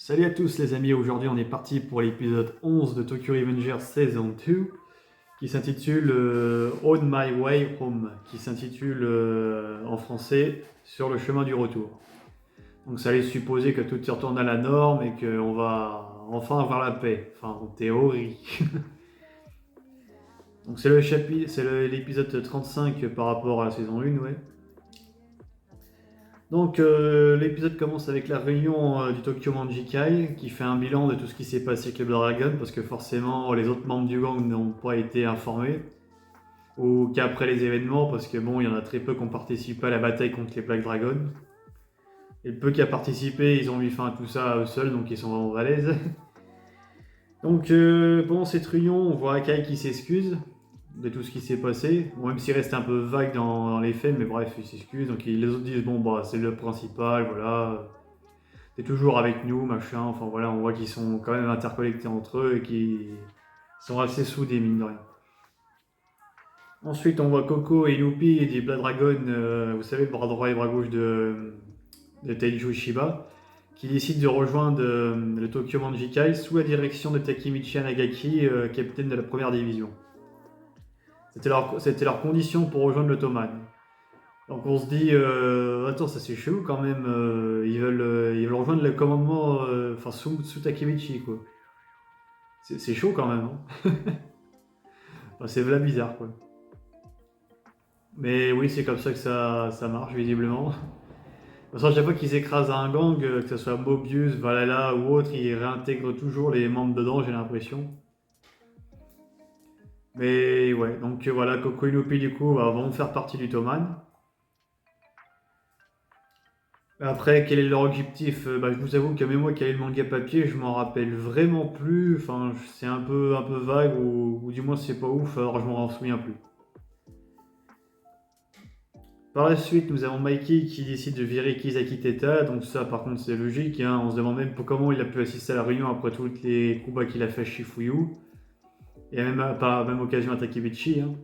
Salut à tous les amis, aujourd'hui on est parti pour l'épisode 11 de Tokyo Revengers Season 2 qui s'intitule On My Way Home, qui s'intitule en français Sur le chemin du retour. Donc ça laisse supposer que tout y retourne à la norme et qu'on va enfin avoir la paix, enfin en théorie. Donc c'est l'épisode 35 par rapport à la saison 1, ouais. Donc l'épisode commence avec la réunion du Tokyo Manjikai qui fait un bilan de tout ce qui s'est passé avec les Blood Dragon parce que forcément les autres membres du gang n'ont pas été informés ou qu'après les événements parce que bon il y en a très peu qui ont participé à la bataille contre les Black Dragons et le peu qui a participé ils ont mis fin à tout ça à eux seuls donc ils sont vraiment balèzes. Donc pendant cette réunion on voit Akai qui s'excuse de tout ce qui s'est passé, bon, même s'il reste un peu vague dans les faits, mais bref, il s'excuse. Donc les autres disent bon bah c'est le principal, voilà, t'es toujours avec nous, machin. Enfin voilà, on voit qu'ils sont quand même interconnectés entre eux et qu'ils sont assez soudés mine de rien. Ensuite on voit Coco et Youpi et des Blood Dragon, vous savez le bras droit et bras gauche de Taiju Shiba, qui décident de rejoindre le Tokyo Manjikai sous la direction de Takemichi Nagaki, capitaine de la première division. C'était leur condition pour rejoindre l'Ottoman. Donc on se dit, attends, ça c'est chelou quand même, ils veulent rejoindre le commandement sous Takemichi, quoi. C'est chaud quand même, hein. Enfin, c'est vraiment bizarre, quoi. Mais oui, c'est comme ça que ça marche, visiblement. Parce que à chaque fois qu'ils écrasent un gang, que ce soit Mobius, Valhalla ou autre, ils réintègrent toujours les membres dedans, j'ai l'impression. Mais ouais, donc voilà, Coco et Luffy du coup vont faire partie du Toman. Après, quel est leur objectif? Je vous avoue que même moi qui ai le manga papier, je m'en rappelle vraiment plus. Enfin, c'est un peu vague ou du moins c'est pas ouf, alors je m'en souviens plus. Par la suite, nous avons Mikey qui décide de virer Kisaki Teta. Donc ça, par contre, c'est logique, hein. On se demande même comment il a pu assister à la réunion après tous les combats qu'il a fait à Shifuyu. Et même par même occasion à Takebichi, hein.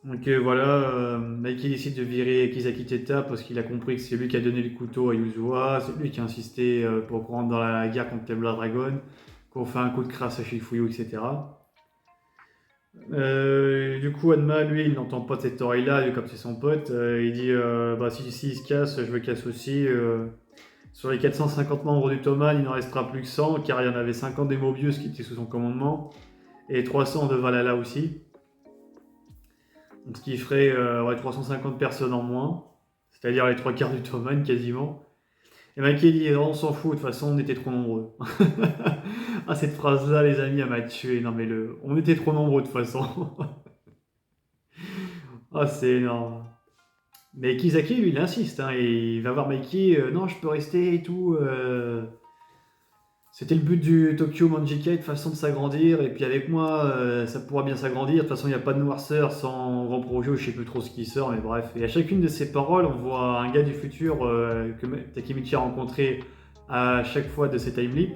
Donc voilà, Mikey décide de virer Kisaki Teta parce qu'il a compris que c'est lui qui a donné le couteau à Yuzua, c'est lui qui a insisté pour qu'on rentre dans la guerre contre les Blood Dragon, qu'on fait un coup de crasse à Shifuyu, etc. Du coup, Adma, lui, il n'entend pas de cette oreille-là, comme c'est son pote, il dit si il se casse, je me casse aussi. Sur les 450 membres du Toman, il n'en restera plus que 100, car il y en avait 50 des Mobius qui étaient sous son commandement, et 300 de Valhalla aussi. Donc, ce qui ferait 350 personnes en moins, c'est-à-dire les trois quarts du Toman quasiment. Et Mikey dit on s'en fout, de toute façon on était trop nombreux. Ah, cette phrase-là, les amis, elle m'a tué. Non, mais on était trop nombreux de toute façon. Ah, c'est énorme. Mais Kisaki, lui, il insiste, hein, et il va voir Mikey, non, je peux rester et tout. C'était le but du Tokyo Manjikai, de façon de s'agrandir, et puis avec moi, ça pourra bien s'agrandir. De toute façon, il n'y a pas de noirceur sans grand projet, ou je sais plus trop ce qui sort, mais bref. Et à chacune de ces paroles, on voit un gars du futur que Takemichi a rencontré à chaque fois de ces time leaps,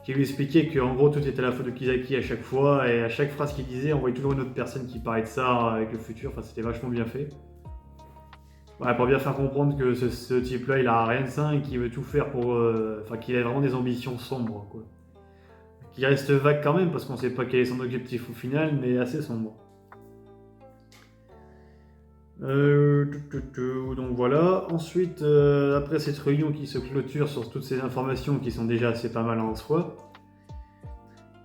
qui lui expliquait qu'en gros, tout était à la faute de Kisaki à chaque fois, et à chaque phrase qu'il disait, on voyait toujours une autre personne qui parlait de ça avec le futur. Enfin, c'était vachement bien fait. Ouais, pour bien faire comprendre que ce type-là, il a rien de sain et qu'il veut tout faire pour. Qu'il a vraiment des ambitions sombres, quoi. Qui reste vague quand même, parce qu'on sait pas quel est son objectif au final, mais assez sombre. Donc voilà. Ensuite, après cette réunion qui se clôture sur toutes ces informations qui sont déjà assez pas mal en soi,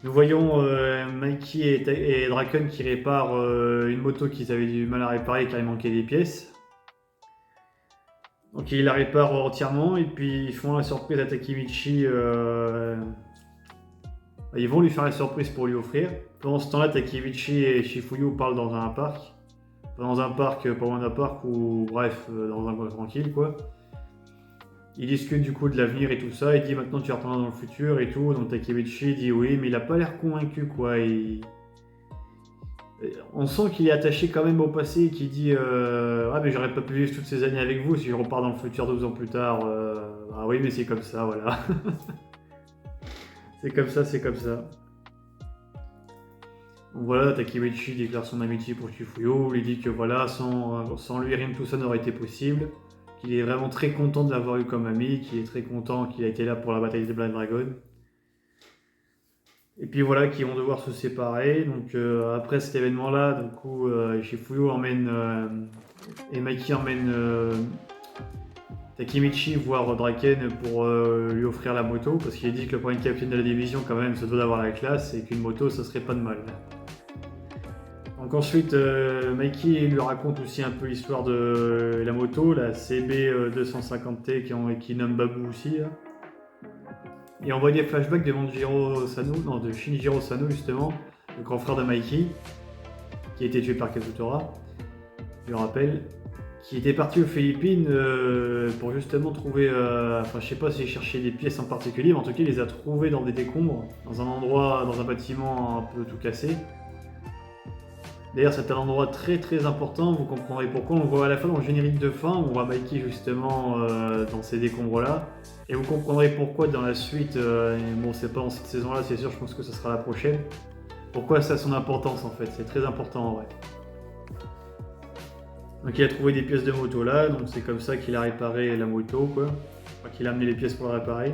nous voyons Mikey et Draken qui réparent une moto qu'ils avaient du mal à réparer car il manquait des pièces. Donc ils la réparent entièrement et puis ils font la surprise à Takemichi. Ils vont lui faire la surprise pour lui offrir. Pendant ce temps-là, Takemichi et Shifuyu parlent dans un parc. Dans un parc, pas loin d'un parc ou bref, dans un coin tranquille quoi. Ils discutent du coup de l'avenir et tout ça. Il dit maintenant tu retournes dans le futur et tout. Donc Takemichi dit oui, mais il a pas l'air convaincu quoi. On sent qu'il est attaché quand même au passé et qu'il dit ah mais j'aurais pas pu vivre toutes ces années avec vous si je repars dans le futur 12 ans plus tard. Ah oui mais c'est comme ça voilà. C'est comme ça, c'est comme ça. Donc voilà, Takemichi déclare son amitié pour Shifuyu, lui dit que voilà, sans lui rien de tout ça n'aurait été possible, qu'il est vraiment très content de l'avoir eu comme ami, qu'il est très content qu'il a été là pour la bataille des Black Dragon. Et puis voilà, qui vont devoir se séparer. Donc après cet événement-là, du coup, Shifuyo emmène et Mikey emmène Takemichi voir Draken pour lui offrir la moto, parce qu'il a dit que le premier capitaine de la division quand même se doit d'avoir la classe et qu'une moto ça serait pas de mal. Donc ensuite Mikey lui raconte aussi un peu l'histoire de la moto, la CB250T qui nomme Babu aussi. Là. Et on voit des flashbacks de de Shinjiro Sano justement, le grand frère de Mikey, qui a été tué par Kazutora, je le rappelle, qui était parti aux Philippines pour justement trouver, je sais pas s'il cherchait des pièces en particulier, mais en tout cas il les a trouvées dans des décombres, dans un endroit, dans un bâtiment un peu tout cassé. D'ailleurs c'est un endroit très très important, vous comprendrez pourquoi, on le voit à la fin dans le générique de fin, on voit Mikey justement dans ces décombres là, et vous comprendrez pourquoi dans la suite, bon c'est pas dans cette saison là c'est sûr, je pense que ce sera la prochaine, pourquoi ça a son importance en fait, c'est très important en vrai. Donc il a trouvé des pièces de moto là, donc c'est comme ça qu'il a réparé la moto quoi, enfin, qu'il a amené les pièces pour la réparer.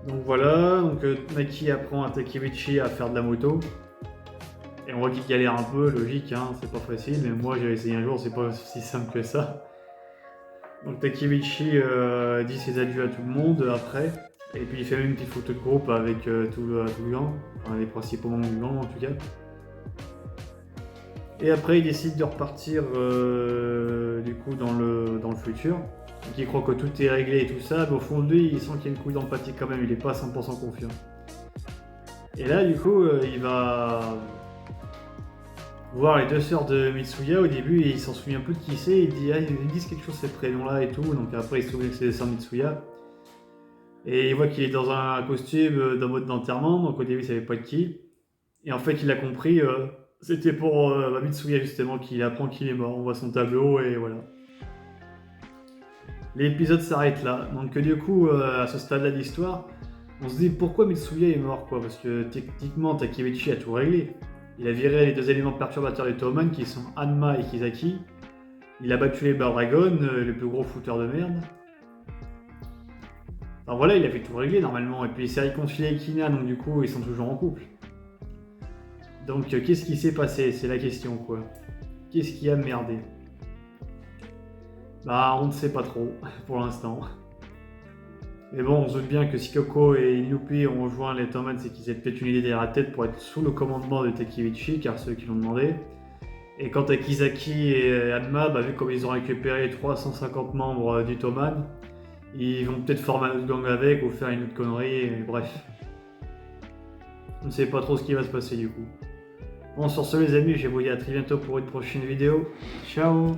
Donc voilà, donc Mikey apprend à Takemichi à faire de la moto. Et on voit qu'il galère un peu, logique, hein, c'est pas facile, mais moi j'ai essayé un jour, c'est pas si simple que ça. Donc Takemichi dit ses adieux à tout le monde après, et puis il fait même une petite photo de groupe avec tout le gang, enfin les principaux membres du gang en tout cas. Et après il décide de repartir du coup dans le futur. Donc il croit que tout est réglé et tout ça, mais au fond de lui il sent qu'il y a une couille d'empathie quand même, il est pas 100% confiant. Et là du coup il va voir les deux sœurs de Mitsuya au début et il s'en souvient un peu de qui c'est, il dit ils disent quelque chose ces prénoms là et tout, donc après il se souvient que c'est les sœurs Mitsuya. Et il voit qu'il est dans un costume d'un mode d'enterrement, donc au début il savait pas de qui. Et en fait il a compris, c'était pour Mitsuya justement qu'il apprend qu'il est mort, on voit son tableau et voilà. L'épisode s'arrête là, donc du coup à ce stade là de l'histoire, on se dit pourquoi Mitsuya est mort quoi, parce que techniquement Takemichi a tout réglé. Il a viré les deux éléments perturbateurs des Toman qui sont Hanma et Kisaki. Il a battu les Blood Dragon, le plus gros fouteur de merde. Enfin voilà, il a fait tout régler normalement. Et puis il s'est réconcilié avec Hina, donc du coup ils sont toujours en couple. Donc qu'est-ce qui s'est passé? C'est la question quoi. Qu'est-ce qui a merdé? Bah on ne sait pas trop pour l'instant. Mais bon, on se doute bien que si Kyoko et Inupi ont rejoint les Toman, c'est qu'ils avaient peut-être une idée derrière la tête pour être sous le commandement de Takemichi, car c'est eux qui l'ont demandé. Et quant à Kisaki et Hanma, vu comme ils ont récupéré 350 membres du Toman, ils vont peut-être former un autre gang avec ou faire une autre connerie, et bref. On ne sait pas trop ce qui va se passer du coup. Bon, sur ce les amis, je vais vous dire à très bientôt pour une prochaine vidéo. Ciao!